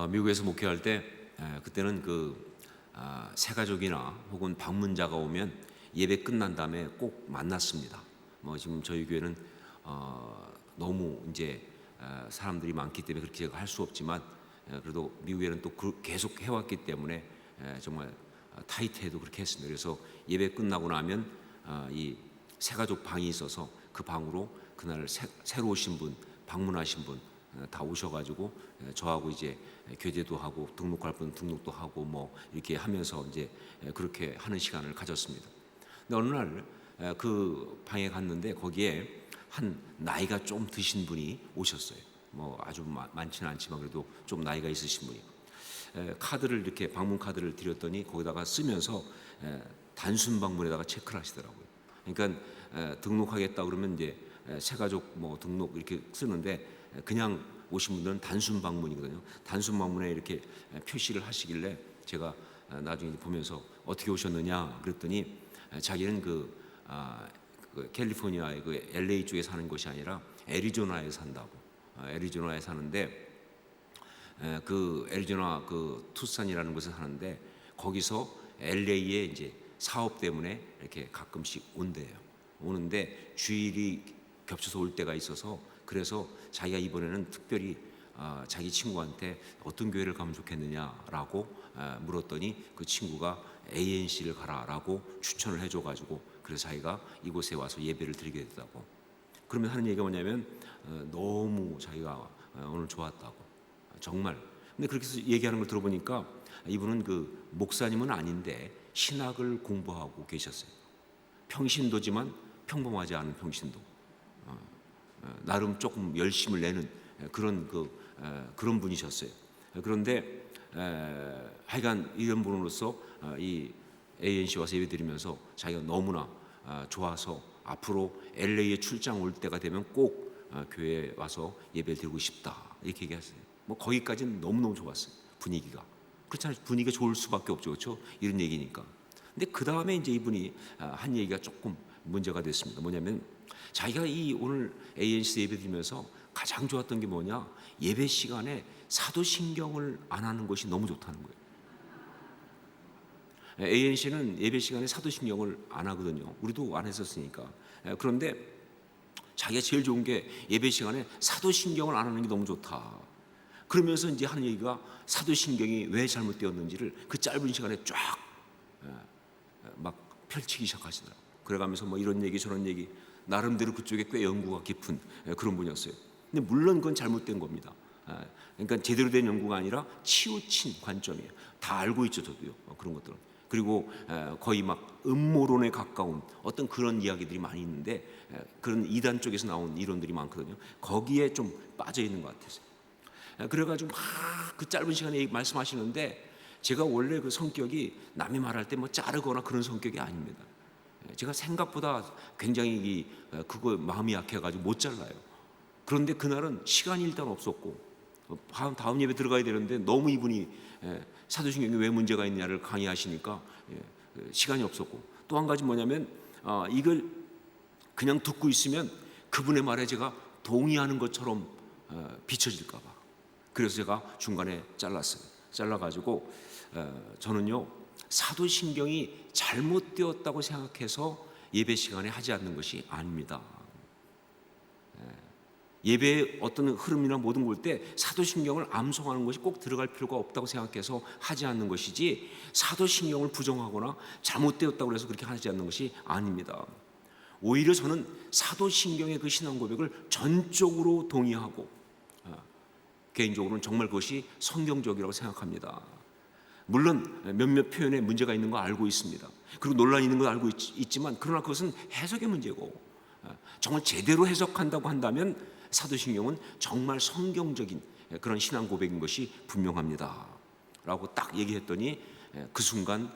미국에서 목회할 때 그때는 새가족이나 혹은 방문자가 오면 예배 끝난 다음에 꼭 만났습니다. 지금 저희 교회는 너무 이제 사람들이 많기 때문에 그렇게 제가 할 수 없지만 그래도 미국에는 또 계속 해왔기 때문에 정말 타이트해도 그렇게 했습니다. 그래서 예배 끝나고 나면 이 새가족 방이 있어서 그 방으로 그날 새로 오신 분, 방문하신 분 다 오셔가지고 저하고 이제 교제도 하고 등록할 분 등록도 하고 이렇게 하면서 이제 그렇게 하는 시간을 가졌습니다. 근데 어느 날 그 방에 갔는데 거기에 한 나이가 좀 드신 분이 오셨어요. 아주 많지는 않지만 그래도 좀 나이가 있으신 분이 카드를 이렇게 방문 카드를 드렸더니 거기다가 쓰면서 단순 방문에다가 체크를 하시더라고요. 그러니까 등록하겠다 그러면 이제 새가족 등록 이렇게 쓰는데 그냥 오신 분들은 단순 방문이거든요. 단순 방문에 이렇게 표시를 하시길래 제가 나중에 보면서 어떻게 오셨느냐 그랬더니 자기는 캘리포니아의 LA 쪽에 사는 것이 아니라 애리조나에 산다고. 애리조나에 사는데 그 애리조나 투싼이라는 곳에 사는데 거기서 LA에 이제 사업 때문에 이렇게 가끔씩 온대요. 오는데 주일이 겹쳐서 올 때가 있어서 그래서 자기가 이번에는 특별히 자기 친구한테 어떤 교회를 가면 좋겠느냐라고 물었더니 그 친구가 ANC를 가라라고 추천을 해줘가지고 그래서 자기가 이곳에 와서 예배를 드리게 됐다고. 그러면 하는 얘기가 뭐냐면 너무 자기가 오늘 좋았다고 정말. 근데 그렇게 해서 얘기하는 걸 들어보니까 이분은 목사님은 아닌데 신학을 공부하고 계셨어요. 평신도지만 평범하지 않은 평신도. 나름 조금 열심을 내는 그런 분이셨어요. 그런데 하여간 이런 분으로서 이 ANC 와서 예배드리면서 자기가 너무나 좋아서 앞으로 LA에 출장 올 때가 되면 꼭 교회에 와서 예배를 드리고 싶다 이렇게 얘기했어요. 거기까지는 너무너무 좋았어요. 분위기가. 그렇잖아요. 분위기가 좋을 수밖에 없죠. 그렇죠? 이런 얘기니까. 근데 그 다음에 이제 이분이 한 얘기가 조금 문제가 됐습니다. 뭐냐면 자기가 이 오늘 ANC 예배 드리면서 가장 좋았던 게 뭐냐? 예배 시간에 사도신경을 안 하는 것이 너무 좋다는 거예요. ANC는 예배 시간에 사도신경을 안 하거든요. 우리도 안 했었으니까. 그런데 자기가 제일 좋은 게 예배 시간에 사도신경을 안 하는 게 너무 좋다. 그러면서 이제 하는 얘기가 사도신경이 왜 잘못되었는지를 그 짧은 시간에 쫙 막 펼치기 시작하시더라고요. 그래가면서 이런 얘기 저런 얘기 나름대로 그쪽에 꽤 연구가 깊은 그런 분이었어요. 근데 물론 그건 잘못된 겁니다. 그러니까 제대로 된 연구가 아니라 치우친 관점이에요. 다 알고 있죠, 저도요. 그런 것들은. 그리고 거의 막 음모론에 가까운 어떤 그런 이야기들이 많이 있는데 그런 이단 쪽에서 나온 이론들이 많거든요. 거기에 좀 빠져 있는 것 같아서. 그래가지고 막 그 짧은 시간에 말씀하시는데 제가 원래 그 성격이 남이 말할 때 자르거나 그런 성격이 아닙니다. 제가 생각보다 굉장히 그거 마음이 약해가지고 못 잘라요. 그런데 그날은 시간이 일단 없었고 다음 예배 들어가야 되는데 너무 이분이 사도신경에 왜 문제가 있냐를 강의하시니까 시간이 없었고 또 한 가지 뭐냐면 이걸 그냥 듣고 있으면 그분의 말에 제가 동의하는 것처럼 비춰질까 봐. 그래서 제가 중간에 잘라가지고 저는요 사도신경이 잘못되었다고 생각해서 예배 시간에 하지 않는 것이 아닙니다. 예배의 어떤 흐름이나 모든 걸 때 사도신경을 암송하는 것이 꼭 들어갈 필요가 없다고 생각해서 하지 않는 것이지 사도신경을 부정하거나 잘못되었다고 해서 그렇게 하지 않는 것이 아닙니다. 오히려 저는 사도신경의 그 신앙 고백을 전적으로 동의하고 개인적으로는 정말 그것이 성경적이라고 생각합니다. 물론 몇몇 표현에 문제가 있는 거 알고 있습니다. 그리고 논란이 있는 거 알고 있지만 그러나 그것은 해석의 문제고 정말 제대로 해석한다고 한다면 사도신경은 정말 성경적인 그런 신앙 고백인 것이 분명합니다 라고 딱 얘기했더니 그 순간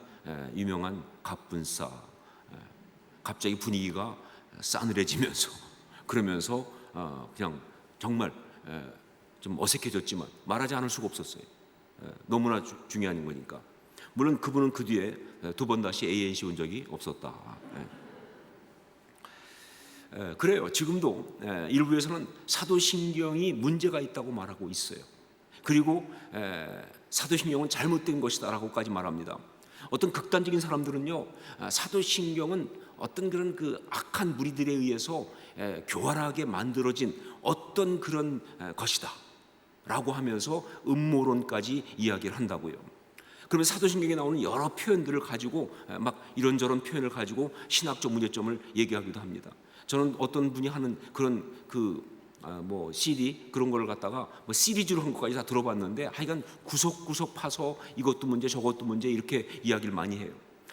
유명한 갑분싸 갑자기 분위기가 싸늘해지면서 그러면서 그냥 정말 좀 어색해졌지만 말하지 않을 수가 없었어요. 너무나 중요한 거니까. 물론 그분은 그 뒤에 두 번 다시 ANC 온 적이 없었다. 그래요. 지금도 일부에서는 사도신경이 문제가 있다고 말하고 있어요. 그리고 사도신경은 잘못된 것이다라고까지 말합니다. 어떤 극단적인 사람들은요, 사도신경은 어떤 그런 그 악한 무리들에 의해서 교활하게 만들어진 어떤 그런 것이다 라고 하면서 음모론까지 이야기를 한다고요. 그러면 사도신경에 나오는 여러 표현들을 가지고 막 이런저런 표현을 가지고 신학적 문제점을 얘기하기도 합니다. 저는 어떤 분이 하는 그런 뭐 CD 그런 걸 갖다가 뭐 시리즈로 한 것까지 다 들어봤는데, 하여간 구석구석 파서 이것도 문제 저것도 문제 이렇게 이야기를 많이 해요.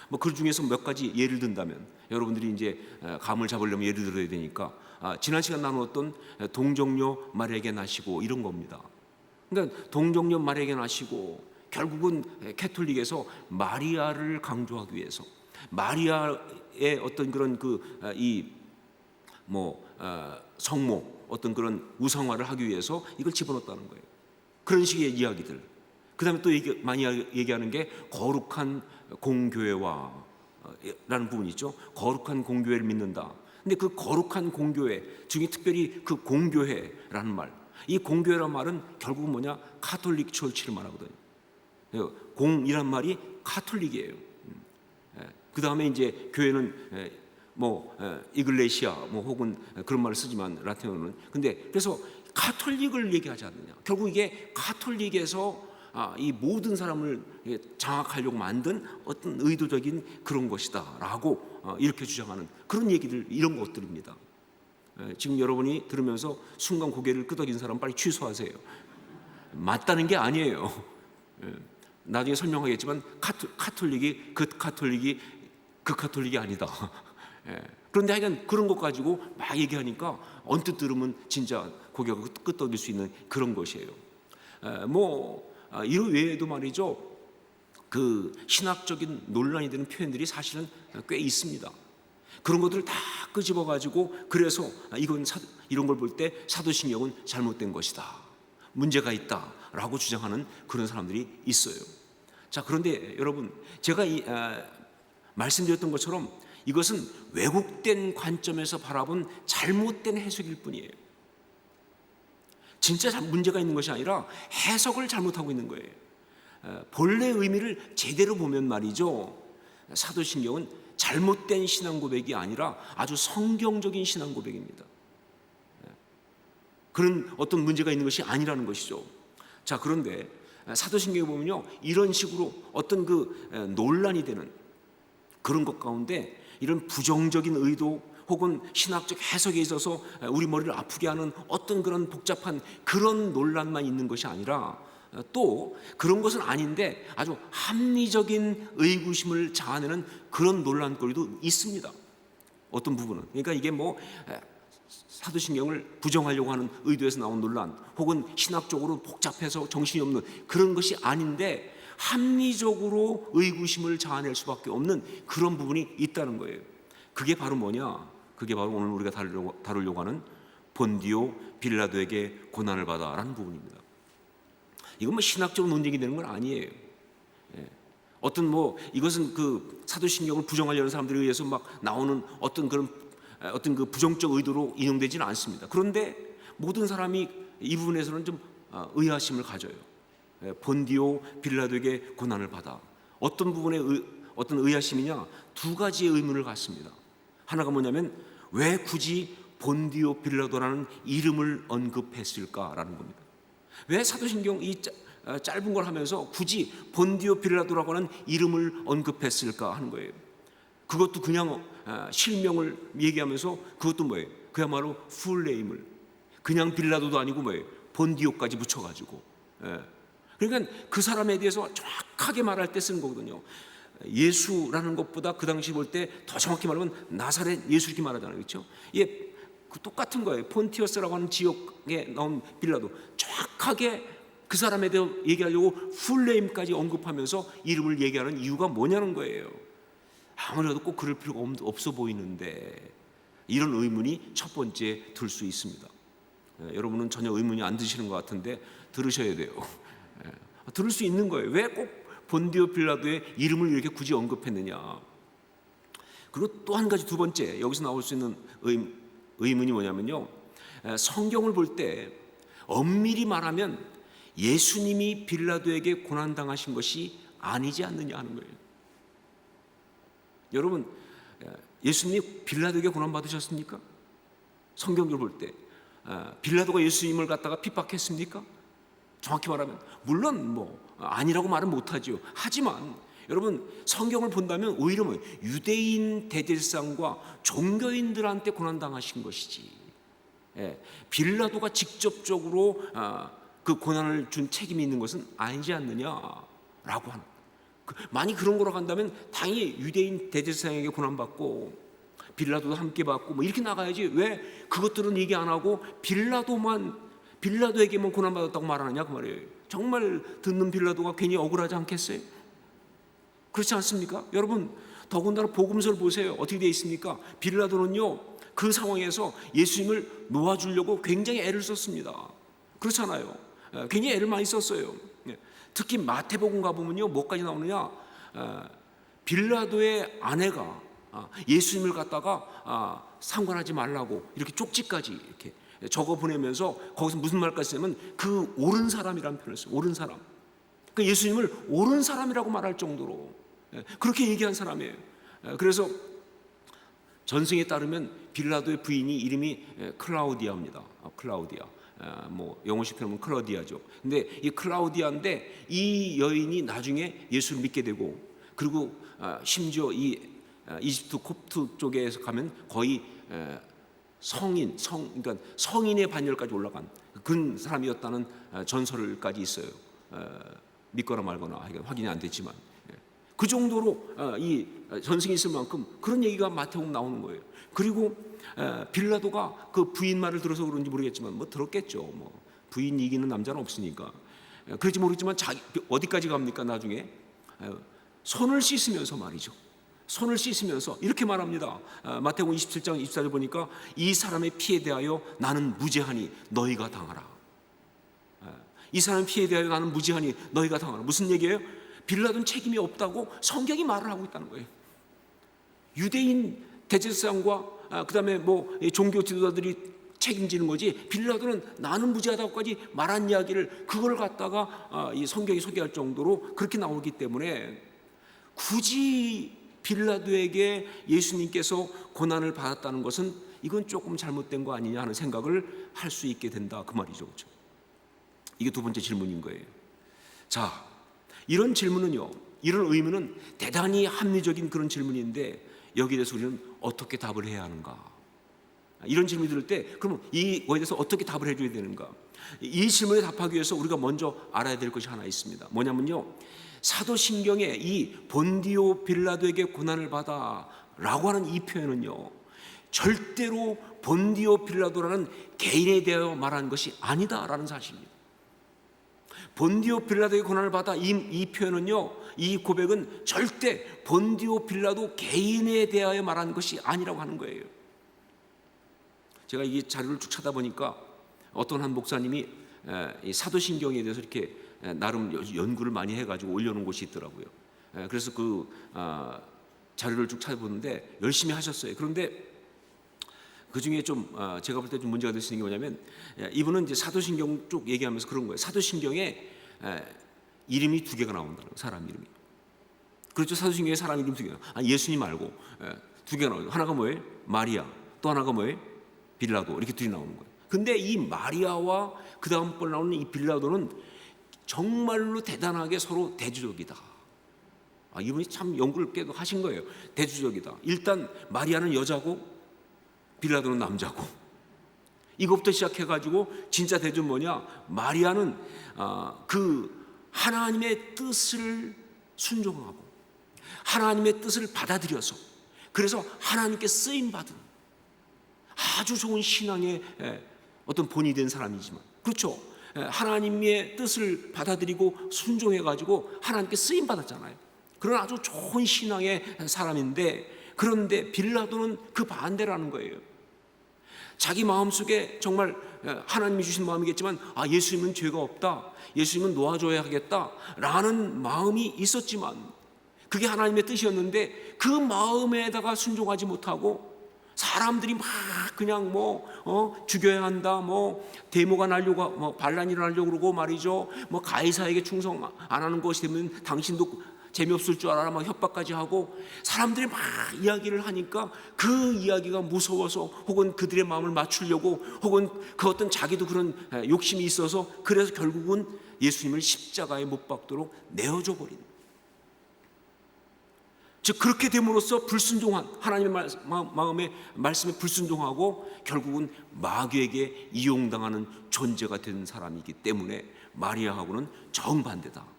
뭐 그 중에서 몇 가지 예를 든다면, 여러분들이 이제 감을 잡으려면 예를 들어야 되니까, 지난 시간 나누었던 동정녀 마리아에게 나시고 이런 겁니다. 그러니까 동정녀 마리아에게 나시고, 결국은 캐톨릭에서 마리아를 강조하기 위해서 마리아의 어떤 그런 성모 어떤 그런 우상화를 하기 위해서 이걸 집어넣었다는 거예요. 그런 식의 이야기들. 그 다음에 또 많이 얘기하는 게 거룩한 공교회와 라는 부분이 있죠. 거룩한 공교회를 믿는다. 근데 그 거룩한 공교회 중에 특별히 그 공교회라는 말, 이 공교회라는 말은 결국은 뭐냐? 카톨릭 철치를 말하거든요. 공이란 말이 카톨릭이에요. 그 다음에 이제 교회는 이글레시아 혹은 그런 말을 쓰지만 라틴어는, 근데 그래서 카톨릭을 얘기하지 않느냐. 결국 이게 카톨릭에서 이 모든 사람을 장악하려고 만든 어떤 의도적인 그런 것이다라고 이렇게 주장하는 그런 얘기들, 이런 것들입니다. 지금 여러분이 들으면서 순간 고개를 끄덕인 사람 빨리 취소하세요. 맞다는 게 아니에요. 나중에 설명하겠지만 카톨릭이 그 카톨릭이 아니다. 그런데 하여간 그런 것 가지고 막 얘기하니까 언뜻 들으면 진짜 고개가 끄덕일 수 있는 그런 것이에요. 이런 외에도 말이죠, 그 신학적인 논란이 되는 표현들이 사실은 꽤 있습니다. 그런 것들을 다 끄집어 가지고, 그래서 이런 걸 볼 때 사도신경은 잘못된 것이다, 문제가 있다라고 주장하는 그런 사람들이 있어요. 자, 그런데 여러분, 제가 말씀드렸던 것처럼 이것은 왜곡된 관점에서 바라본 잘못된 해석일 뿐이에요. 진짜 문제가 있는 것이 아니라 해석을 잘못하고 있는 거예요. 본래 의미를 제대로 보면 말이죠, 사도신경은 잘못된 신앙 고백이 아니라 아주 성경적인 신앙 고백입니다. 그런 어떤 문제가 있는 것이 아니라는 것이죠. 자, 그런데 사도신경에 보면요, 이런 식으로 어떤 논란이 되는 그런 것 가운데 이런 부정적인 의도 혹은 신학적 해석에 있어서 우리 머리를 아프게 하는 어떤 그런 복잡한 그런 논란만 있는 것이 아니라, 또 그런 것은 아닌데 아주 합리적인 의구심을 자아내는 그런 논란거리도 있습니다. 어떤 부분은, 그러니까 이게 사도신경을 부정하려고 하는 의도에서 나온 논란, 혹은 신학적으로 복잡해서 정신이 없는 그런 것이 아닌데 합리적으로 의구심을 자아낼 수밖에 없는 그런 부분이 있다는 거예요. 그게 바로 뭐냐? 그게 바로 오늘 우리가 다루려고 하는 본디오 빌라도에게 고난을 받아라는 부분입니다. 이건 신학적으로 논쟁이 되는 건 아니에요. 어떤 이것은 그 사도신경을 부정하려는 사람들에 의해서 막 나오는 어떤 그 부정적 의도로 인용되지는 않습니다. 그런데 모든 사람이 이 부분에서는 좀 의아심을 가져요. 본디오 빌라도에게 고난을 받아. 어떤 부분에 어떤 의아심이냐? 두 가지의 의문을 갖습니다. 하나가 뭐냐면, 왜 굳이 본디오 빌라도라는 이름을 언급했을까라는 겁니다. 왜 사도신경 이 짧은 걸 하면서 굳이 본디오 빌라도라고 하는 이름을 언급했을까 하는 거예요. 그것도 그냥 실명을 얘기하면서, 그것도 뭐예요? 그야말로 풀네임을, 그냥 빌라도도 아니고 본디오까지 붙여가지고. 그러니까 그 사람에 대해서 정확하게 말할 때 쓰는 거거든요. 예수라는 것보다 그 당시 볼 때 더 정확히 말하면 나사렛 예수 이렇게 말하잖아요, 그렇죠? 똑같은 거예요. 폰티어스라고 하는 지역에 나온 빌라도 정확하게 그 사람에 대해 얘기하려고 풀네임까지 언급하면서 이름을 얘기하는 이유가 뭐냐는 거예요. 아무래도 꼭 그럴 필요가 없어 보이는데, 이런 의문이 첫 번째 들 수 있습니다. 여러분은 전혀 의문이 안 드시는 것 같은데 들으셔야 돼요. 들을 수 있는 거예요. 왜 꼭 본디오 빌라도의 이름을 이렇게 굳이 언급했느냐. 그리고 또 한 가지, 두 번째 여기서 나올 수 있는 의문이 뭐냐면요, 성경을 볼 때 엄밀히 말하면 예수님이 빌라도에게 고난당하신 것이 아니지 않느냐 하는 거예요. 여러분, 예수님이 빌라도에게 고난받으셨습니까? 성경적으로 볼 때 빌라도가 예수님을 갖다가 핍박했습니까? 정확히 말하면 물론 아니라고 말은 못하죠. 하지만 여러분, 성경을 본다면 오히려 유대인 대제사장과 종교인들한테 고난당하신 것이지, 빌라도가 직접적으로 그 고난을 준 책임이 있는 것은 아니지 않느냐라고 하는. 만약 그런 거로 간다면 당연히 유대인 대제사장에게 고난받고 빌라도도 함께 받고 이렇게 나가야지, 왜 그것들은 얘기 안 하고 빌라도에게만 고난받았다고 말하느냐 그 말이에요. 정말 듣는 빌라도가 괜히 억울하지 않겠어요? 그렇지 않습니까? 여러분, 더군다나 복음서를 보세요. 어떻게 되어 있습니까? 빌라도는요, 그 상황에서 예수님을 놓아주려고 굉장히 애를 썼습니다. 그렇잖아요. 굉장히 애를 많이 썼어요. 특히 마태복음 가보면요, 뭐까지 나오느냐, 빌라도의 아내가 예수님을 갖다가 상관하지 말라고 이렇게 쪽지까지 이렇게 적어 보내면서 거기서 무슨 말까지 쓰냐면 그 옳은 사람이라는 표현을 써요. 옳은 사람. 그 예수님을 옳은 사람이라고 말할 정도로 그렇게 얘기한 사람이에요. 그래서 전승에 따르면 빌라도의 부인이 이름이 클라우디아입니다. 클라우디아. 영어식 표현은 클라우디아죠. 근데 이 클라우디아인데 이 여인이 나중에 예수를 믿게 되고, 그리고 심지어 이 이집트 콥트 쪽에서 가면 거의 그러니까 성인의 반열까지 올라간 그런 사람이었다는 전설까지 있어요. 믿거나 말거나 확인이 안 됐지만 그 정도로 이 전승이 있을 만큼 그런 얘기가 마태복음 나오는 거예요. 그리고 빌라도가 그 부인 말을 들어서 그런지 모르겠지만 들었겠죠. 부인 이기는 남자는 없으니까. 그런지 모르겠지만 어디까지 갑니까? 나중에 손을 씻으면서 말이죠. 손을 씻으면서 이렇게 말합니다. 마태복음 27장 24절 보니까 이 사람의 피에 대하여 나는 무죄하니 너희가 당하라. 이 사람의 피에 대하여 나는 무죄하니 너희가 당하라. 무슨 얘기예요? 빌라도는 책임이 없다고 성경이 말을 하고 있다는 거예요. 유대인 대제사장과 그다음에 종교 지도자들이 책임지는 거지, 빌라도는 나는 무죄하다고까지 말한 이야기를 그걸 갖다가 이 성경이 소개할 정도로 그렇게 나오기 때문에 굳이 빌라도에게 예수님께서 고난을 받았다는 것은 이건 조금 잘못된 거 아니냐 하는 생각을 할 수 있게 된다 그 말이죠. 그렇죠? 이게 두 번째 질문인 거예요. 자, 이런 질문은요, 이런 의문은 대단히 합리적인 그런 질문인데 여기에 대해서 우리는 어떻게 답을 해야 하는가? 이런 질문이 들을 때 그러면 이거에 대해서 어떻게 답을 해줘야 되는가? 이 질문에 답하기 위해서 우리가 먼저 알아야 될 것이 하나 있습니다. 뭐냐면요, 사도신경에 이 본디오 빌라도에게 고난을 받아 라고 하는 이 표현은요, 절대로 본디오 빌라도라는 개인에 대하여 말하는 것이 아니다라는 사실입니다. 본디오 빌라도에게 고난을 받아 이 표현은요, 이 고백은 절대 본디오 빌라도 개인에 대하여 말하는 것이 아니라고 하는 거예요. 제가 이 자료를 쭉 찾아보니까 어떤 한 목사님이 이 사도신경에 대해서 이렇게 나름 연구를 많이 해가지고 올려놓은 곳이 있더라고요. 그래서 그 자료를 쭉 찾아보는데 열심히 하셨어요. 그런데 그 중에 좀 제가 볼 때 좀 문제가 될 수 있는 게 뭐냐면, 이분은 이제 사도신경 쭉 얘기하면서 그런 거예요. 사도신경에 이름이 두 개가 나온다는 거예요. 사람 이름이. 그렇죠. 사도신경에 사람 이름 두 개가. 예수님 말고 두 개가 나와요. 하나가 뭐예요? 마리아. 또 하나가 뭐예요? 빌라도. 이렇게 둘이 나오는 거예요. 근데 이 마리아와 그 다음 번 나오는 이 빌라도는 정말로 대단하게 서로 대조적이다. 이분이 참 연구를 꽤 하신 거예요. 대조적이다. 일단 마리아는 여자고 빌라도는 남자고, 이것부터 시작해가지고 진짜 대조는 뭐냐? 마리아는 그 하나님의 뜻을 순종하고 하나님의 뜻을 받아들여서 그래서 하나님께 쓰임받은 아주 좋은 신앙의 어떤 본이 된 사람이지만, 그렇죠, 하나님의 뜻을 받아들이고 순종해가지고 하나님께 쓰임받았잖아요. 그런 아주 좋은 신앙의 사람인데, 그런데 빌라도는 그 반대라는 거예요. 자기 마음속에 정말 하나님이 주신 마음이겠지만 예수님은 죄가 없다, 예수님은 놓아줘야 하겠다라는 마음이 있었지만, 그게 하나님의 뜻이었는데 그 마음에다가 순종하지 못하고 사람들이 막 그냥 죽여야 한다, 데모가 날려고, 반란이 일어나려고 그러고 말이죠. 가이사에게 충성 안 하는 것이 되면 당신도 재미없을 줄 알아, 협박까지 하고 사람들이 막 이야기를 하니까 그 이야기가 무서워서 혹은 그들의 마음을 맞추려고 혹은 그 어떤 자기도 그런 욕심이 있어서 그래서 결국은 예수님을 십자가에 못 박도록 내어줘 버린, 즉 그렇게 됨으로써 불순종한 하나님의 마음의 말씀에 불순종하고 결국은 마귀에게 이용당하는 존재가 된 사람이기 때문에 마리아하고는 정반대다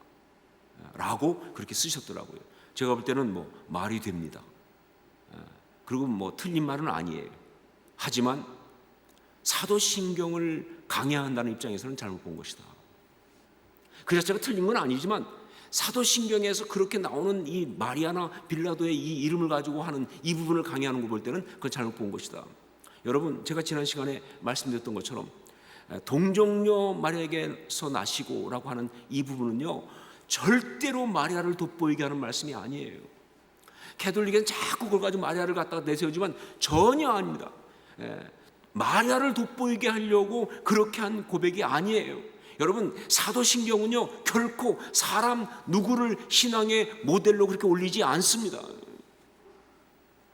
라고 그렇게 쓰셨더라고요. 제가 볼 때는 말이 됩니다. 그리고 틀린 말은 아니에요. 하지만 사도신경을 강야한다는 입장에서는 잘못 본 것이다. 그 자체가 틀린 건 아니지만 사도신경에서 그렇게 나오는 이 마리아나 빌라도의 이 이름을 가지고 하는 이 부분을 강의하는 거 볼 때는 그건 잘못 본 것이다. 여러분, 제가 지난 시간에 말씀드렸던 것처럼 동정녀 마리아에게서 나시고라고 하는 이 부분은요, 절대로 마리아를 돋보이게 하는 말씀이 아니에요. 캐톨릭은 자꾸 그걸 가지고 마리아를 갖다가 내세우지만 전혀 아닙니다. 마리아를 돋보이게 하려고 그렇게 한 고백이 아니에요. 여러분, 사도신경은요 결코 사람 누구를 신앙의 모델로 그렇게 올리지 않습니다.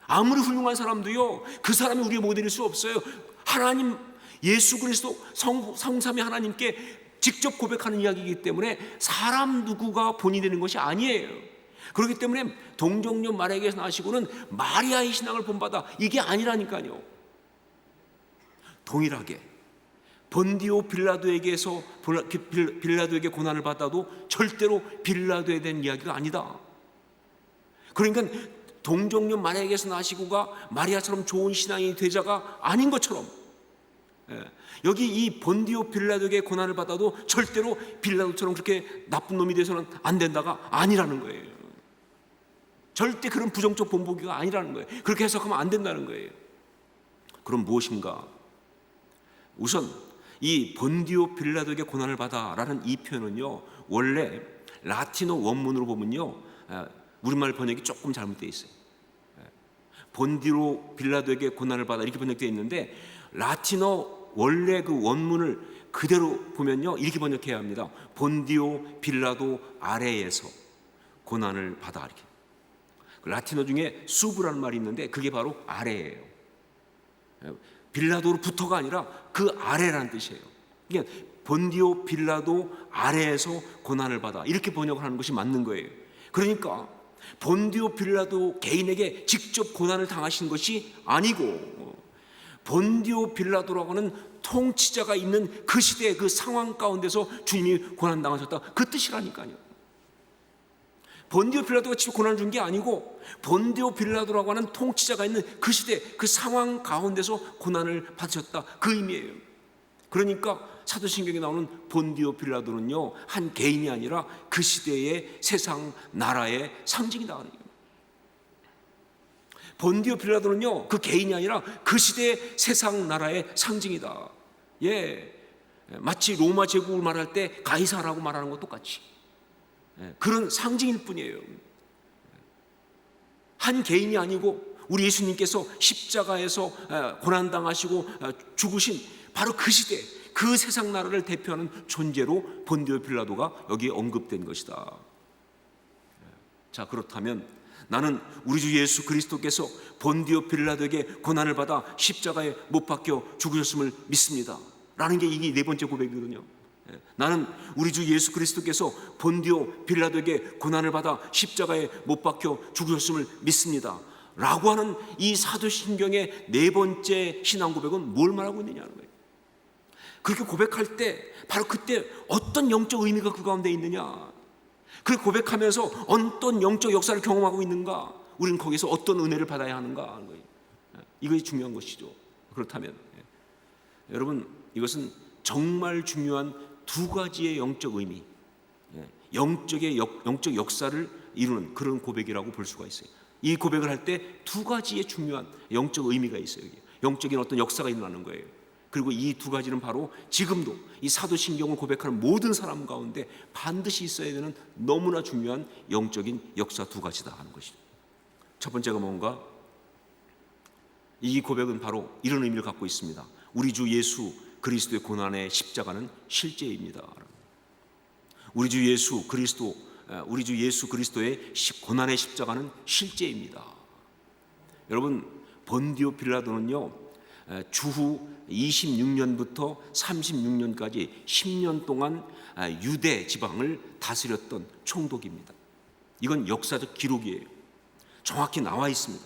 아무리 훌륭한 사람도요 그 사람이 우리의 모델일 수 없어요. 하나님 예수 그리스도 성삼위 하나님께 직접 고백하는 이야기이기 때문에 사람 누구가 본이 되는 것이 아니에요. 그렇기 때문에 동정녀 마리아에게서 나시고는 마리아의 신앙을 본받아 이게 아니라니까요. 동일하게 본디오 빌라도에게서 빌라도에게 고난을 받아도 절대로 빌라도에 대한 이야기가 아니다. 그러니까 동정녀 마리아에게서 나시고가 마리아처럼 좋은 신앙이 되자가 아닌 것처럼 여기 이 본디오 빌라도에게 고난을 받아도 절대로 빌라도처럼 그렇게 나쁜 놈이 돼서는 안 된다가 아니라는 거예요. 절대 그런 부정적 본보기가 아니라는 거예요. 그렇게 해석하면 안 된다는 거예요. 그럼 무엇인가? 우선 이 본디오 빌라도에게 고난을 받아라는 이 표현은요 원래 라틴어 원문으로 보면요 우리말 번역이 조금 잘못되어 있어요. 본디오 빌라도에게 고난을 받아 이렇게 번역되어 있는데 라틴어 원래 그 원문을 그대로 보면요 이렇게 번역해야 합니다. 본디오 빌라도 아래에서 고난을 받아. 이렇게 라틴어 중에 수브라는 말이 있는데 그게 바로 아래예요. 빌라도로부터가 아니라 그 아래라는 뜻이에요. 그러니까 본디오 빌라도 아래에서 고난을 받아 이렇게 번역을 하는 것이 맞는 거예요. 그러니까 본디오 빌라도 개인에게 직접 고난을 당하신 것이 아니고 본디오 빌라도라고 하는 통치자가 있는 그 시대의 그 상황 가운데서 주님이 고난당하셨다 그 뜻이라니까요. 본디오 빌라도가 직접 고난을 준 게 아니고 본디오 빌라도라고 하는 통치자가 있는 그 시대 그 상황 가운데서 고난을 받으셨다 그 의미예요. 그러니까 사도신경에 나오는 본디오 빌라도는요 한 개인이 아니라 그 시대의 세상 나라의 상징이다. 본디오 빌라도는요 그 개인이 아니라 그 시대의 세상 나라의 상징이다. 마치 로마 제국을 말할 때 가이사라고 말하는 것 똑같이 그런 상징일 뿐이에요. 한 개인이 아니고 우리 예수님께서 십자가에서 고난당하시고 죽으신 바로 그 시대 그 세상 나라를 대표하는 존재로 본디오 빌라도가 여기에 언급된 것이다. 자, 그렇다면 나는 우리 주 예수 그리스도께서 본디오 빌라도에게 고난을 받아 십자가에 못 박혀 죽으셨음을 믿습니다 라는 게 이게 네 번째 고백이거든요. 나는 우리 주 예수 그리스도께서 본디오 빌라도에게 고난을 받아 십자가에 못 박혀 죽으셨음을 믿습니다 라고 하는 이 사도신경의 네 번째 신앙 고백은 뭘 말하고 있느냐는 거예요. 그렇게 고백할 때 바로 그때 어떤 영적 의미가 그 가운데 있느냐, 그렇게 고백하면서 어떤 영적 역사를 경험하고 있는가, 우리는 거기서 어떤 은혜를 받아야 하는가 하는 거예요. 이것이 중요한 것이죠. 그렇다면 여러분 이것은 정말 중요한 두 가지의 영적 의미, 영적 역사를 이루는 그런 고백이라고 볼 수가 있어요. 이 고백을 할 때 두 가지의 중요한 영적 의미가 있어요. 영적인 어떤 역사가 일어나는 거예요. 그리고 이 두 가지는 바로 지금도 이 사도신경을 고백하는 모든 사람 가운데 반드시 있어야 되는 너무나 중요한 영적인 역사 두 가지다 하는 것이죠. 첫 번째가 뭔가? 이 고백은 바로 이런 의미를 갖고 있습니다. 우리 주 예수 그리스도의 고난의 십자가는 실제입니다. 우리 주 예수 그리스도의 고난의 십자가는 실제입니다. 여러분, 본디오 빌라도는요, 주후 26년부터 36년까지 10년 동안 유대 지방을 다스렸던 총독입니다. 이건 역사적 기록이에요. 정확히 나와 있습니다.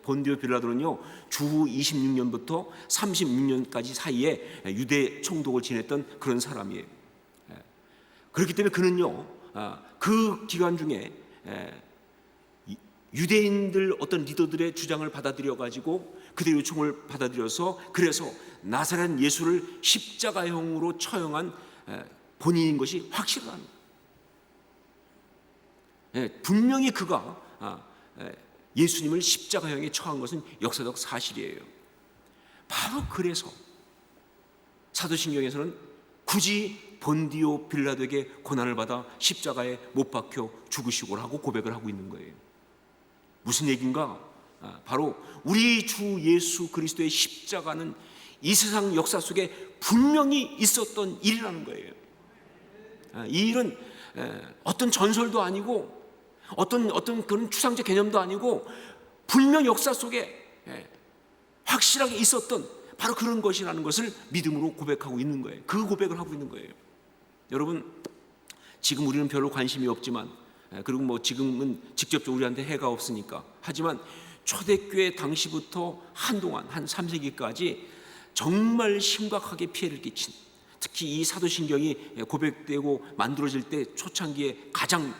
본디오 빌라도는요, 주후 26년부터 36년까지 사이에 유대 총독을 지냈던 그런 사람이에요. 그렇기 때문에 그는요, 그 기간 중에 유대인들 어떤 리더들의 주장을 받아들여 가지고 그들의 요청을 받아들여서 그래서 나사렛 예수를 십자가형으로 처형한 본인인 것이 확실합니다. 분명히 그가 예수님을 십자가형에 처한 것은 역사적 사실이에요. 바로 그래서 사도신경에서는 굳이 본디오 빌라도에게 고난을 받아 십자가에 못 박혀 죽으시고라고 고백을 하고 있는 거예요. 무슨 얘기인가? 바로 우리 주 예수 그리스도의 십자가는 이 세상 역사 속에 분명히 있었던 일이라는 거예요. 이 일은 어떤 전설도 아니고 어떤 그런 추상적 개념도 아니고 분명 역사 속에 확실하게 있었던 바로 그런 것이라는 것을 믿음으로 고백하고 있는 거예요. 그 고백을 하고 있는 거예요. 여러분, 지금 우리는 별로 관심이 없지만 그리고 뭐 지금은 직접적으로 우리한테 해가 없으니까 하지만 초대교회 당시부터 한동안 한 3세기까지 정말 심각하게 피해를 끼친, 특히 이 사도신경이 고백되고 만들어질 때 초창기에 가장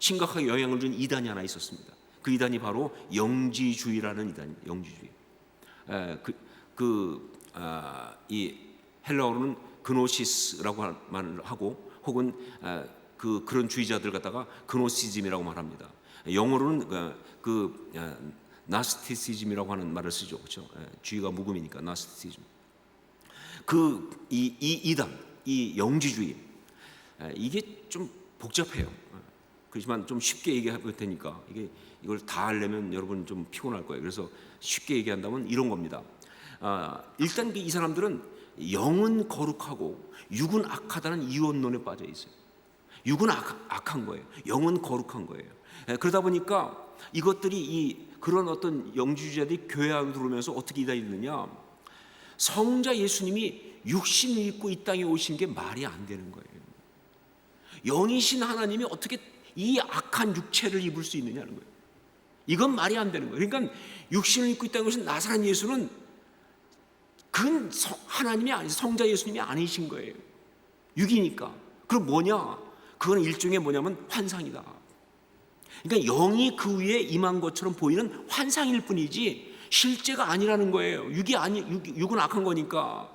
심각하게 영향을 준 이단이 하나 있었습니다. 그 이단이 바로 영지주의라는 이단입니다. 영지주의. 이 헬라어로는 그노시스라고 말을 하고 혹은 그런 주의자들 갖다가 그노시즘이라고 말합니다. 영어로는 나스티시즘이라고 하는 말을 쓰죠, 그렇죠? 주의가 묵음이니까 나스티시즘. 이 이단, 이 영지주의, 이게 좀 복잡해요. 그렇지만 좀 쉽게 얘기해 볼 테니까 이걸 다 하려면 여러분 좀 피곤할 거예요. 그래서 쉽게 얘기한다면 이런 겁니다. 일단 이 사람들은 영은 거룩하고 육은 악하다는 이원론에 빠져 있어요. 육은 악한 거예요. 영은 거룩한 거예요. 그러다 보니까 이것들이 그런 어떤 영지주의자들이 교회 안으로 들어오면서 어떻게 이다리느냐, 성자 예수님이 육신을 입고 이 땅에 오신 게 말이 안 되는 거예요. 영이신 하나님이 어떻게 이 악한 육체를 입을 수 있느냐는 거예요. 이건 말이 안 되는 거예요. 그러니까 육신을 입고 이 땅에 오신 나사렛 예수는 그건 하나님이 아니죠. 성자 예수님이 아니신 거예요. 육이니까. 그럼 뭐냐? 그건 일종의 뭐냐면 환상이다. 그러니까 영이 그 위에 임한 것처럼 보이는 환상일 뿐이지 실제가 아니라는 거예요. 육은 악한 거니까.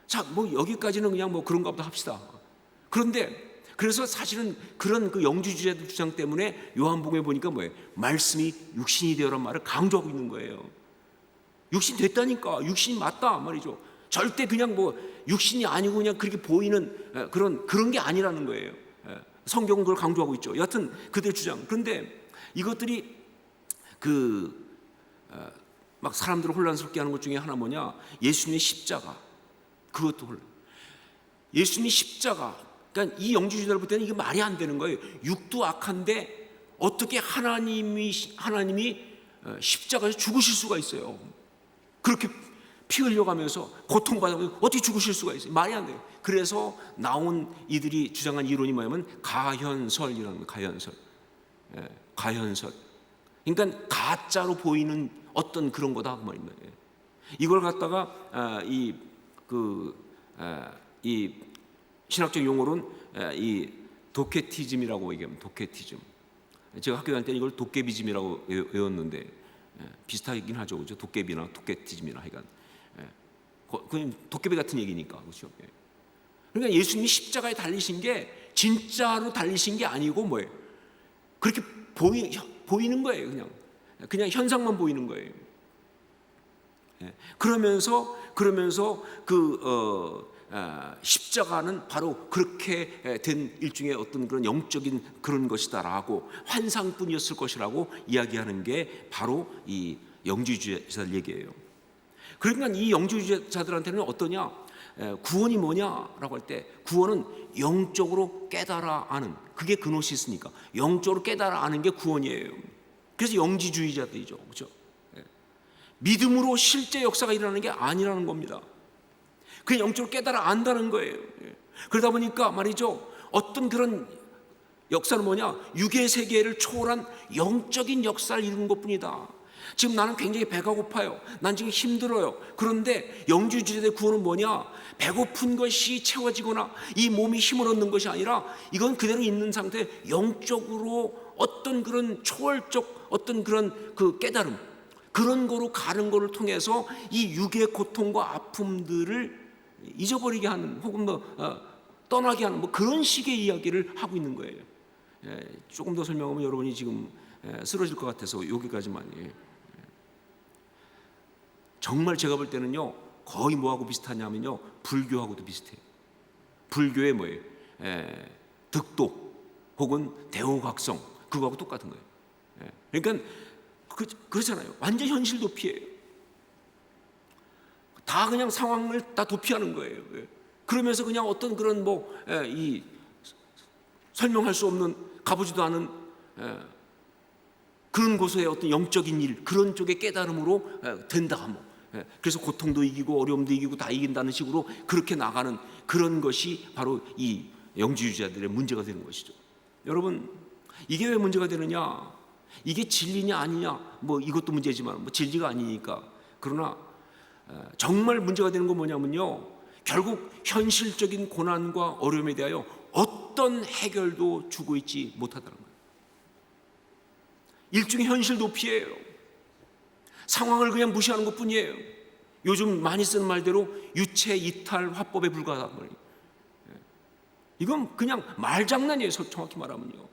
자, 뭐 여기까지는 그냥 뭐 그런가 보다 합시다. 그런데 그래서 사실은 그런 그 영지주의자들 주장 때문에 요한복음에 보니까 뭐예요? 말씀이 육신이 되어란 말을 강조하고 있는 거예요. 육신 됐다니까, 육신이 맞다 말이죠. 절대 그냥 뭐 육신이 아니고 그냥 그렇게 보이는 그런 게 아니라는 거예요. 성경은 그걸 강조하고 있죠. 여하튼 그들의 주장. 그런데 이것들이 막 사람들을 혼란스럽게 하는 것 중에 하나 뭐냐? 예수님의 십자가. 그것도 예수님의 십자가. 그러니까 이 영지주의자들 볼 때는 이게 말이 안 되는 거예요. 육도 악한데 어떻게 하나님이 십자가에서 죽으실 수가 있어요? 그렇게 피 흘려가면서 고통받으면서 어떻게 죽으실 수가 있어요? 말이 안 돼요. 그래서 나온 이들이 주장한 이론이 뭐냐면 가현설이라는 거예요. 가현설. 가현설. 그러니까 가짜로 보이는 어떤 그런 거다 그 말입니다. 이걸 갖다가 이 신학적 용어로는 이 도케티즘이라고 얘기합니다. 도케티즘. 제가 학교 다닐 때 이걸 도깨비즘이라고 외웠는데 비슷하긴 하죠, 그렇죠? 도깨비나 도케티즘이나 하여간 그냥 도깨비 같은 얘기니까, 그렇죠? 그러니까 예수님이 십자가에 달리신 게 진짜로 달리신 게 아니고 뭐예요? 그렇게 보이는 거예요, 그냥 현상만 보이는 거예요. 그러면서 십자가는 바로 그렇게 된 일종의 어떤 그런 영적인 그런 것이다라고 환상뿐이었을 것이라고 이야기하는 게 바로 이 영지주의자들 얘기예요. 그러니까 이 영지주의자들한테는 어떠냐? 구원이 뭐냐라고 할 때 구원은 영적으로 깨달아 아는, 그게 그노시스니까 영적으로 깨달아 아는 게 구원이에요. 그래서 영지주의자들이죠, 그렇죠? 믿음으로 실제 역사가 일어나는 게 아니라는 겁니다. 그냥 영적으로 깨달아 안다는 거예요. 그러다 보니까 말이죠, 어떤 그런 역사는 뭐냐? 육의 세계를 초월한 영적인 역사를 이루는 것뿐이다. 지금 나는 굉장히 배가 고파요. 난 지금 힘들어요. 그런데 영지주의자의 구원은 뭐냐? 배고픈 것이 채워지거나 이 몸이 힘을 얻는 것이 아니라 이건 그대로 있는 상태, 영적으로 어떤 그런 초월적 어떤 그런 그 깨달음, 그런 거로 가는 거를 통해서 이 육의 고통과 아픔들을 잊어버리게 하는, 혹은 떠나게 하는 그런 식의 이야기를 하고 있는 거예요. 조금 더 설명하면 여러분이 지금 쓰러질 것 같아서 여기까지만. 정말 제가 볼 때는요, 거의 뭐하고 비슷하냐면요, 불교하고도 비슷해요. 불교의 뭐예요? 득도 혹은 대호각성, 그거하고 똑같은 거예요. 그러니까 그렇잖아요. 완전 현실 도피예요. 다 그냥 상황을 다 도피하는 거예요. 그러면서 그냥 어떤 그런 이 설명할 수 없는, 가보지도 않은 그런 곳의 어떤 영적인 일, 그런 쪽의 깨달음으로 된다. 그래서 고통도 이기고 어려움도 이기고 다 이긴다는 식으로 그렇게 나가는 그런 것이 바로 이 영지주의자들의 문제가 되는 것이죠. 여러분, 이게 왜 문제가 되느냐? 이게 진리냐 아니냐, 이것도 문제지만 진리가 아니니까. 그러나 정말 문제가 되는 건 뭐냐면요, 결국 현실적인 고난과 어려움에 대하여 어떤 해결도 주고 있지 못하다는 거예요. 일종의 현실 도피예요. 상황을 그냥 무시하는 것뿐이에요. 요즘 많이 쓰는 말대로 유체 이탈 화법에 불과하다. 이건 그냥 말장난이에요. 정확히 말하면요.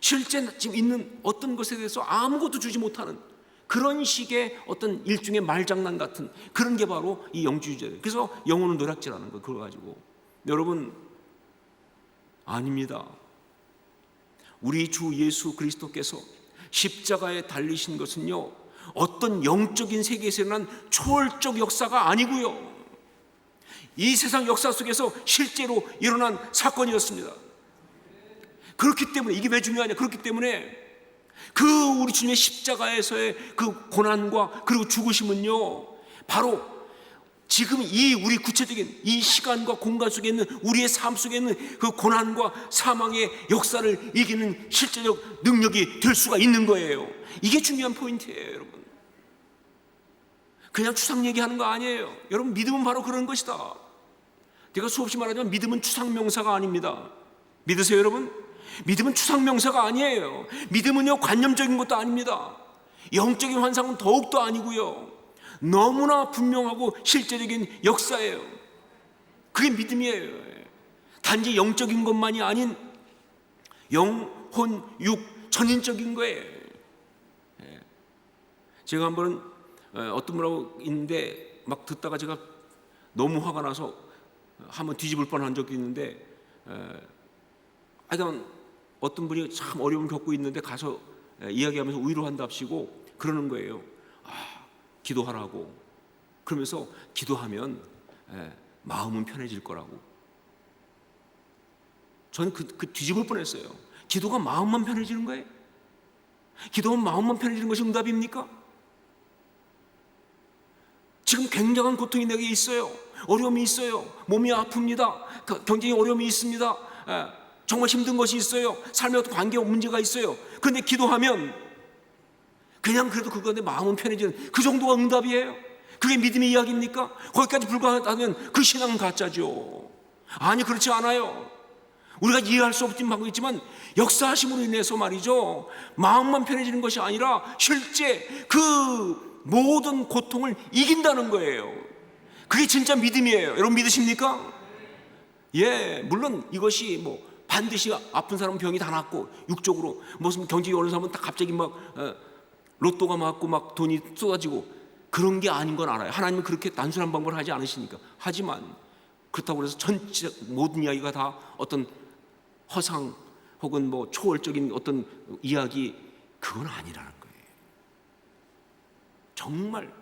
실제 지금 있는 어떤 것에 대해서 아무것도 주지 못하는 그런 식의 어떤 일종의 말장난 같은 그런 게 바로 이 영지주의자예요. 그래서 영혼은 노략질하는 거예요. 그걸 가지고. 여러분, 아닙니다. 우리 주 예수 그리스도께서 십자가에 달리신 것은요, 어떤 영적인 세계에서 일어난 초월적 역사가 아니고요, 이 세상 역사 속에서 실제로 일어난 사건이었습니다. 그렇기 때문에 이게 왜 중요하냐? 그렇기 때문에 그 우리 주님의 십자가에서의 그 고난과 그리고 죽으심은요, 바로 지금 이 우리 구체적인 이 시간과 공간 속에 있는 우리의 삶 속에 있는 그 고난과 사망의 역사를 이기는 실제적 능력이 될 수가 있는 거예요. 이게 중요한 포인트예요, 여러분. 그냥 추상 얘기하는 거 아니에요. 여러분, 믿음은 바로 그런 것이다. 제가 수없이 말하지만 믿음은 추상명사가 아닙니다. 믿으세요, 여러분? 믿음은 추상명사가 아니에요. 믿음은요, 관념적인 것도 아닙니다. 영적인 환상은 더욱도 아니고요, 너무나 분명하고 실제적인 역사예요. 그게 믿음이에요. 단지 영적인 것만이 아닌 영, 혼, 육, 전인적인 거예요. 제가 한번 어떤 분하고 있는데 막 듣다가 제가 너무 화가 나서 한번 뒤집을 뻔한 적이 있는데, 하여간 어떤 분이 참 어려움을 겪고 있는데 가서 이야기하면서 위로한답시고 그러는 거예요. 기도하라고. 그러면서 기도하면 마음은 편해질 거라고. 저는 그 뒤집을 뻔했어요. 기도가 마음만 편해지는 거예요? 기도하면 마음만 편해지는 것이 응답입니까? 지금 굉장한 고통이 내게 있어요. 어려움이 있어요. 몸이 아픕니다. 경제에 어려움이 있습니다. 정말 힘든 것이 있어요. 삶에 어떤 관계 문제가 있어요. 그런데 기도하면 그냥 그래도 그거 내 마음은 편해지는 그 정도가 응답이에요? 그게 믿음의 이야기입니까? 거기까지 불과하다면 그 신앙은 가짜죠. 아니, 그렇지 않아요. 우리가 이해할 수 없지만 역사하심으로 인해서 말이죠, 마음만 편해지는 것이 아니라 실제 그 모든 고통을 이긴다는 거예요. 그게 진짜 믿음이에요. 여러분, 믿으십니까? 예, 물론 이것이 반드시 아픈 사람은 병이 다 낫고 육적으로 무슨 경직이 어려운 사람은 딱 갑자기 막 로또가 맞고 막 돈이 쏟아지고 그런 게 아닌 건 알아요. 하나님은 그렇게 단순한 방법을 하지 않으시니까. 하지만 그렇다고 해서 전체 모든 이야기가 다 어떤 허상 혹은 뭐 초월적인 어떤 이야기, 그건 아니라는 거예요. 정말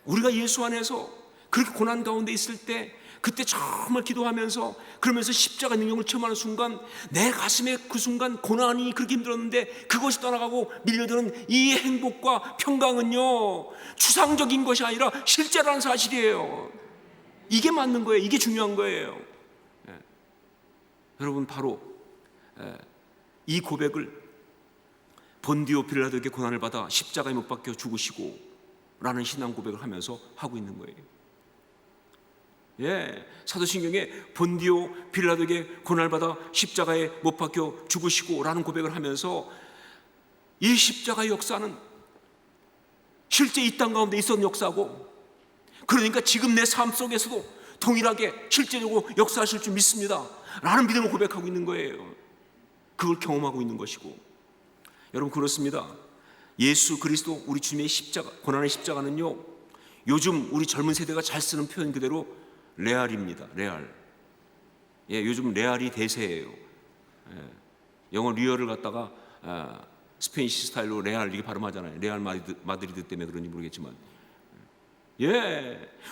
우리가 예수 안에서 그렇게 고난 가운데 있을 때, 그때 정말 기도하면서 그러면서 십자가 능력을 체험하는 순간, 내 가슴에 그 순간 고난이 그렇게 힘들었는데 그것이 떠나가고 밀려드는 이 행복과 평강은요, 추상적인 것이 아니라 실제라는 사실이에요. 이게 맞는 거예요. 이게 중요한 거예요. 여러분, 바로 이 고백을 본디오 빌라도에게 고난을 받아 십자가에 못 박혀 죽으시고 라는 신앙 고백을 하면서 하고 있는 거예요. 사도신경에 본디오 빌라도에게 고난을 받아 십자가에 못 박혀 죽으시고 라는 고백을 하면서 이 십자가의 역사는 실제 이 땅 가운데 있었던 역사고, 그러니까 지금 내 삶 속에서도 동일하게 실제적으로 역사하실 줄 믿습니다 라는 믿음을 고백하고 있는 거예요. 그걸 경험하고 있는 것이고, 여러분, 그렇습니다. 예수 그리스도 우리 주님의 십자가, 고난의 십자가는요, 요즘 우리 젊은 세대가 잘 쓰는 표현 그대로 레알입니다. 레알. 요즘 레알이 대세예요. 영어 리얼을 갖다가 스페니시 스타일로 레알 이렇게 발음하잖아요. 레알 마드리드 때문에 그런지 모르겠지만,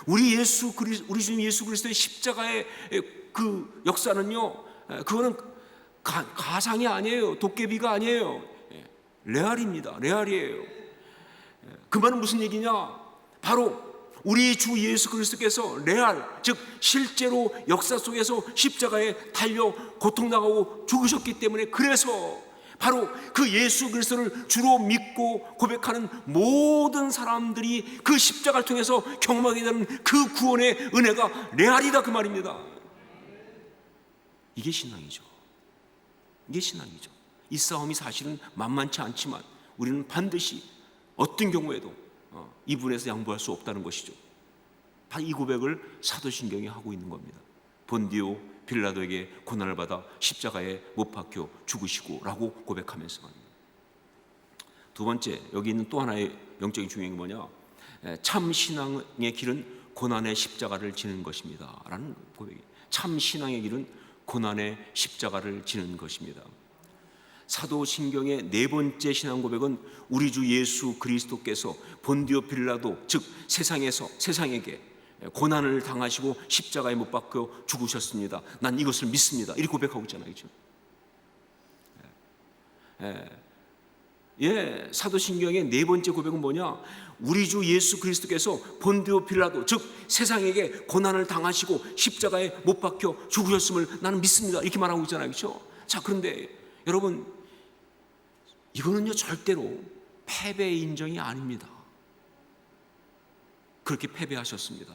우리 주님 예수 그리스도의 십자가의 그 역사는요, 그거는 가상이 아니에요. 도깨비가 아니에요. 레알입니다. 레알이에요. 그 말은 무슨 얘기냐? 바로 우리 주 예수 그리스도께서 레알, 즉 실제로 역사 속에서 십자가에 달려 고통당하고 죽으셨기 때문에, 그래서 바로 그 예수 그리스도를 주로 믿고 고백하는 모든 사람들이 그 십자가를 통해서 경험하게 되는 그 구원의 은혜가 레알이다, 그 말입니다. 이게 신앙이죠. 이게 신앙이죠. 이 싸움이 사실은 만만치 않지만 우리는 반드시 어떤 경우에도 이 분에서 양보할 수 없다는 것이죠. 바로 이 고백을 사도신경이 하고 있는 겁니다. 본디오 빌라도에게 고난을 받아 십자가에 못 박혀 죽으시고 라고 고백하면서 말입니다. 두 번째, 여기 있는 또 하나의 영적인 중요한 게 뭐냐? 참 신앙의 길은 고난의 십자가를 지는 것입니다 라는 고백이. 참 신앙의 길은 고난의 십자가를 지는 것입니다. 사도신경의 네 번째 신앙 고백은 우리 주 예수 그리스도께서 본디오 빌라도, 즉 세상에게 고난을 당하시고 십자가에 못 박혀 죽으셨습니다. 난 이것을 믿습니다. 이렇게 고백하고 있잖아요. 그렇죠? 사도신경의 네 번째 고백은 뭐냐? 우리 주 예수 그리스도께서 본디오 빌라도, 즉 세상에게 고난을 당하시고 십자가에 못 박혀 죽으셨음을 나는 믿습니다. 이렇게 말하고 있잖아요. 그렇죠? 자, 그런데 여러분, 이거는요 절대로 패배의 인정이 아닙니다. 그렇게 패배하셨습니다.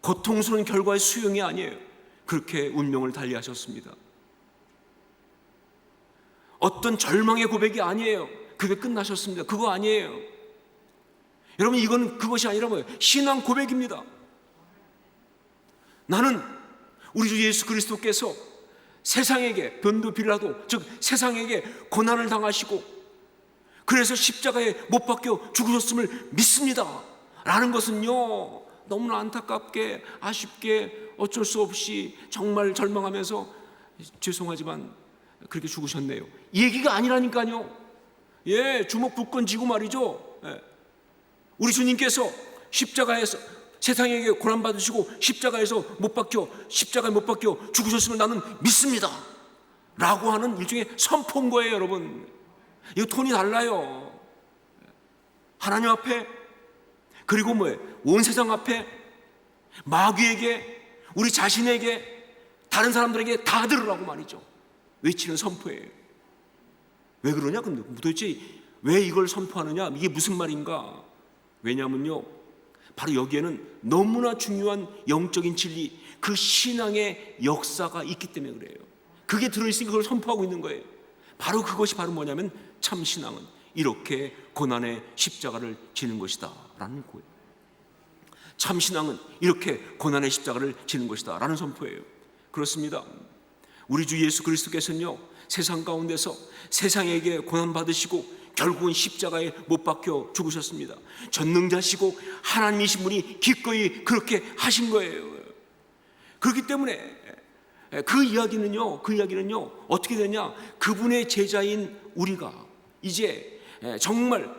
고통스러운 결과의 수용이 아니에요. 그렇게 운명을 달리하셨습니다. 어떤 절망의 고백이 아니에요. 그게 끝나셨습니다. 그거 아니에요. 여러분, 이건 그것이 아니라 뭐예요? 신앙 고백입니다. 나는 우리 주 예수 그리스도께서 세상에게, 본디오 빌라도, 즉 세상에게 고난을 당하시고 그래서 십자가에 못 박혀 죽으셨음을 믿습니다 라는 것은요, 너무나 안타깝게, 아쉽게, 어쩔 수 없이 정말 절망하면서 죄송하지만 그렇게 죽으셨네요, 이 얘기가 아니라니까요. 주먹 불끈 쥐고 말이죠. 우리 주님께서 십자가에서 세상에게 고난받으시고 십자가에 못 박혀 죽으셨음을 나는 믿습니다 라고 하는 일종의 선포인 거예요. 여러분, 이거 톤이 달라요. 하나님 앞에, 그리고 온 세상 앞에, 마귀에게, 우리 자신에게, 다른 사람들에게 다 들으라고 말이죠. 외치는 선포예요. 왜 그러냐? 근데 도대체 왜 이걸 선포하느냐? 이게 무슨 말인가? 왜냐하면요, 바로 여기에는 너무나 중요한 영적인 진리, 그 신앙의 역사가 있기 때문에 그래요. 그게 들어있으니까 그걸 선포하고 있는 거예요. 바로 그것이 바로 뭐냐면 참 신앙은 이렇게 고난의 십자가를 지는 것이다 라는 거예요. 참 신앙은 이렇게 고난의 십자가를 지는 것이다 라는 선포예요. 그렇습니다. 우리 주 예수 그리스도께서는요, 세상 가운데서 세상에게 고난받으시고 결국은 십자가에 못 박혀 죽으셨습니다. 전능자시고 하나님이신 분이 기꺼이 그렇게 하신 거예요. 그렇기 때문에 그 이야기는요 어떻게 되냐, 그분의 제자인 우리가 이제 정말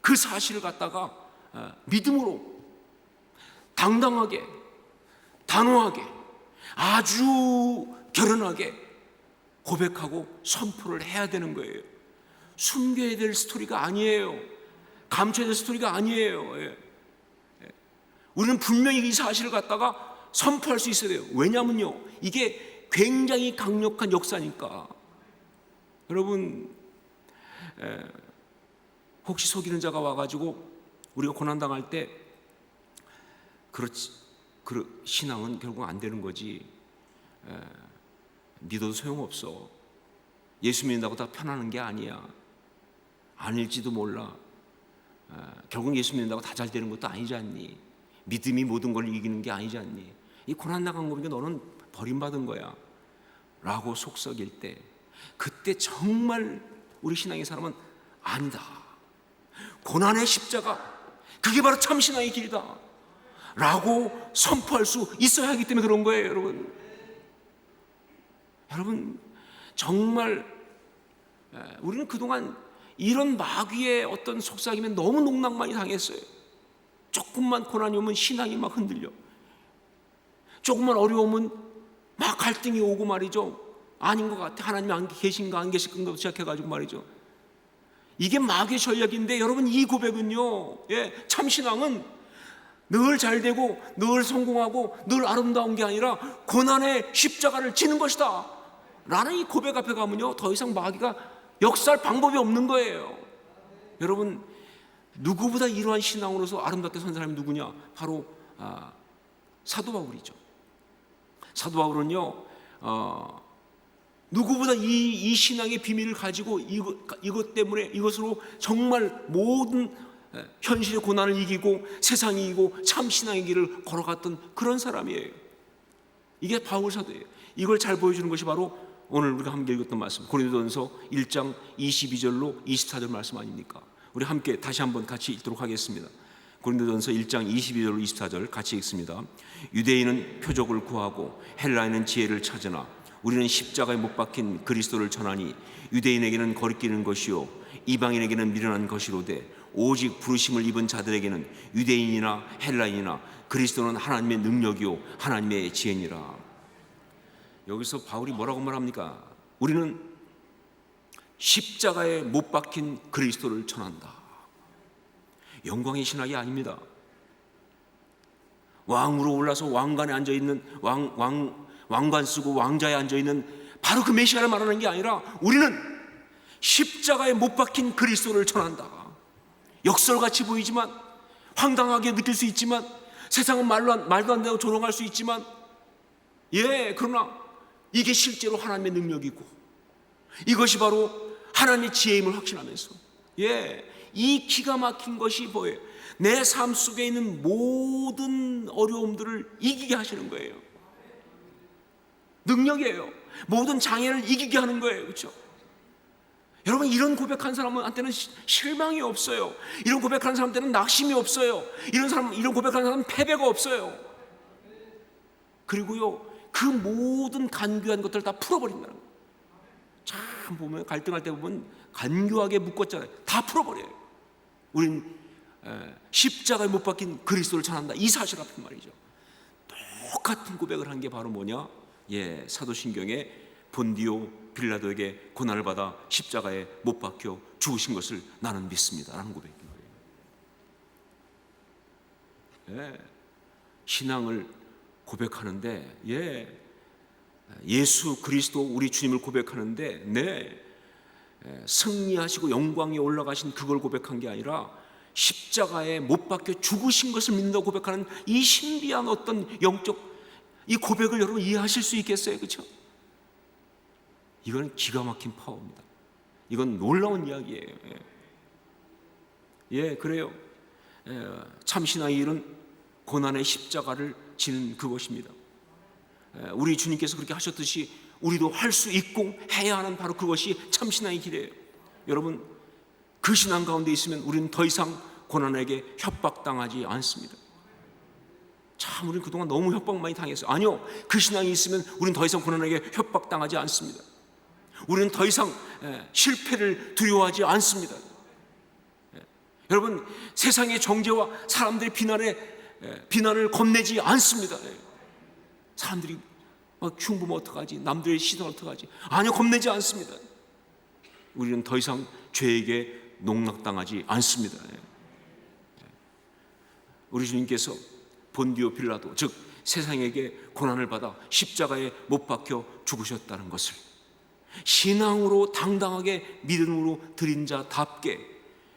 그 사실을 갖다가 믿음으로 당당하게, 단호하게, 아주 결연하게 고백하고 선포를 해야 되는 거예요. 숨겨야 될 스토리가 아니에요. 감춰야 될 스토리가 아니에요. 우리는 분명히 이 사실을 갖다가 선포할 수 있어야 돼요. 왜냐면요, 이게 굉장히 강력한 역사니까. 여러분, 혹시 속이는 자가 와가지고 우리가 고난당할 때 그렇지, 신앙은 결국 안 되는 거지. 믿어도 소용없어. 예수 믿는다고 다 편하는 게 아니야. 아닐지도 몰라. 결국 예수 믿는다고 다 잘 되는 것도 아니지 않니? 믿음이 모든 걸 이기는 게 아니지 않니? 이 고난 당한 거니까 너는 버림받은 거야 라고 속썩일 때, 그때 정말 우리 신앙의 사람은 아니다, 고난의 십자가 그게 바로 참 신앙의 길이다 라고 선포할 수 있어야 하기 때문에 그런 거예요. 여러분 정말 우리는 그동안 이런 마귀의 어떤 속삭임에 너무 농락 많이 당했어요. 조금만 고난이 오면 신앙이 막 흔들려. 조금만 어려우면 막 갈등이 오고 말이죠. 아닌 것 같아, 하나님이 안 계신가 안 계실까 시작해가지고 말이죠. 이게 마귀의 전략인데, 여러분 이 고백은요, 참 신앙은 늘 잘되고 늘 성공하고 늘 아름다운 게 아니라 고난의 십자가를 지는 것이다 라는 이 고백 앞에 가면요, 더 이상 마귀가 역사할 방법이 없는 거예요. 여러분, 누구보다 이러한 신앙으로서 아름답게 선 사람이 누구냐? 바로 사도 바울이죠. 사도 바울은요, 누구보다 이 신앙의 비밀을 가지고 이것 때문에, 이것으로 정말 모든 현실의 고난을 이기고 세상이 이기고 참 신앙의 길을 걸어갔던 그런 사람이에요. 이게 바울 사도예요. 이걸 잘 보여주는 것이 바로 오늘 우리가 함께 읽었던 말씀, 고린도전서 1장 22절로 24절 말씀 아닙니까? 우리 함께 다시 한번 같이 읽도록 하겠습니다. 고린도전서 1장 22절로 24절 같이 읽습니다. 유대인은 표적을 구하고 헬라인은 지혜를 찾으나 우리는 십자가에 못 박힌 그리스도를 전하니 유대인에게는 거리끼는 것이요 이방인에게는 미련한 것이로되 오직 부르심을 입은 자들에게는 유대인이나 헬라인이나 그리스도는 하나님의 능력이요 하나님의 지혜니라. 여기서 바울이 뭐라고 말합니까? 우리는 십자가에 못 박힌 그리스도를 전한다. 영광의 신학이 아닙니다. 왕으로 올라서 왕관에 앉아있는 왕관 쓰고 왕자에 앉아있는 바로 그 메시아를 말하는 게 아니라, 우리는 십자가에 못 박힌 그리스도를 전한다. 역설같이 보이지만, 황당하게 느낄 수 있지만, 세상은 말도 안 되고 조롱할 수 있지만, 그러나 이게 실제로 하나님의 능력이고 이것이 바로 하나님의 지혜임을 확신하면서, 이 기가 막힌 것이 뭐예요? 내 삶 속에 있는 모든 어려움들을 이기게 하시는 거예요. 능력이에요. 모든 장애를 이기게 하는 거예요. 그렇죠? 여러분, 이런 고백한 사람한테는 실망이 없어요. 이런 고백하는 사람한테는 낙심이 없어요. 이런 고백하는 사람은 패배가 없어요. 그리고요, 그 모든 간교한 것들을 다 풀어버린다는 거예요. 참 보면 갈등할 때 보면 간교하게 묶었잖아요. 다 풀어버려요. 우린 십자가에 못 박힌 그리스도를 전한다, 이 사실 앞에 말이죠. 똑같은 고백을 한 게 바로 뭐냐? 사도신경에 본디오 빌라도에게 고난을 받아 십자가에 못 박혀 죽으신 것을 나는 믿습니다 라는 고백인 거예요. 신앙을 고백하는데, 예수 그리스도 우리 주님을 고백하는데, 승리하시고 영광에 올라가신 그걸 고백한 게 아니라 십자가에 못 박혀 죽으신 것을 믿는다고 고백하는 이 신비한 어떤 영적 이 고백을 여러분 이해하실 수 있겠어요? 그렇죠? 이건 기가 막힌 파워입니다. 이건 놀라운 이야기예요. 그래요. 참 신앙의 일은 고난의 십자가를 지는 그것입니다. 우리 주님께서 그렇게 하셨듯이 우리도 할 수 있고 해야 하는 바로 그것이 참 신앙의 길이에요. 여러분, 그 신앙 가운데 있으면 우리는 더 이상 고난에게 협박당하지 않습니다. 참, 우리는 그동안 너무 협박 많이 당했어요. 아니요, 그 신앙이 있으면 우리는 더 이상 고난에게 협박당하지 않습니다. 우리는 더 이상 실패를 두려워하지 않습니다. 여러분, 세상의 정죄와 사람들의 비난을 겁내지 않습니다. 사람들이 흉보면 어떡하지? 남들의 시선 어떡하지? 아니요, 겁내지 않습니다. 우리는 더 이상 죄에게 농락당하지 않습니다. 우리 주님께서 본디오 빌라도, 즉 세상에게 고난을 받아 십자가에 못 박혀 죽으셨다는 것을 신앙으로 당당하게 믿음으로 드린 자답게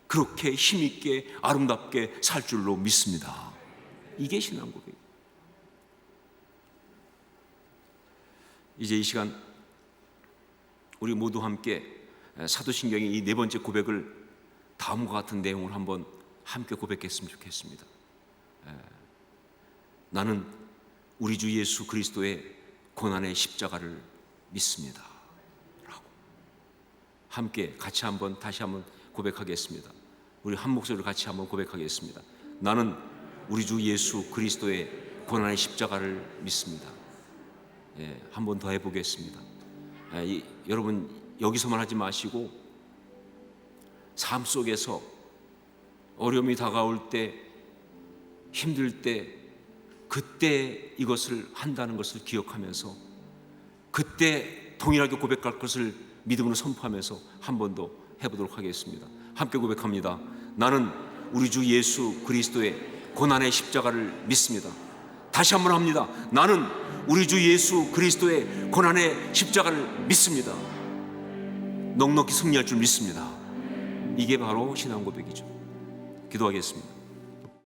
그렇게 힘있게 아름답게 살 줄로 믿습니다. 이게 신앙 고백입니다. 이제 이 시간 우리 모두 함께 사도신경의 이 네 번째 고백을 다음과 같은 내용을 한번 함께 고백했으면 좋겠습니다. 나는 우리 주 예수 그리스도의 고난의 십자가를 믿습니다 라고 함께 같이 한번 다시 한번 고백하겠습니다. 우리 한 목소리로 같이 한번 고백하겠습니다. 나는 우리 주 예수 그리스도의 고난의 십자가를 믿습니다. 한 번 더 해보겠습니다. 여러분, 여기서만 하지 마시고 삶 속에서 어려움이 다가올 때, 힘들 때, 그때 이것을 한다는 것을 기억하면서 그때 동일하게 고백할 것을 믿음으로 선포하면서 한 번 더 해보도록 하겠습니다. 함께 고백합니다. 나는 우리 주 예수 그리스도의 고난의 십자가를 믿습니다. 다시 한번 합니다. 나는 우리 주 예수 그리스도의 고난의 십자가를 믿습니다. 넉넉히 승리할 줄 믿습니다. 이게 바로 신앙 고백이죠. 기도하겠습니다.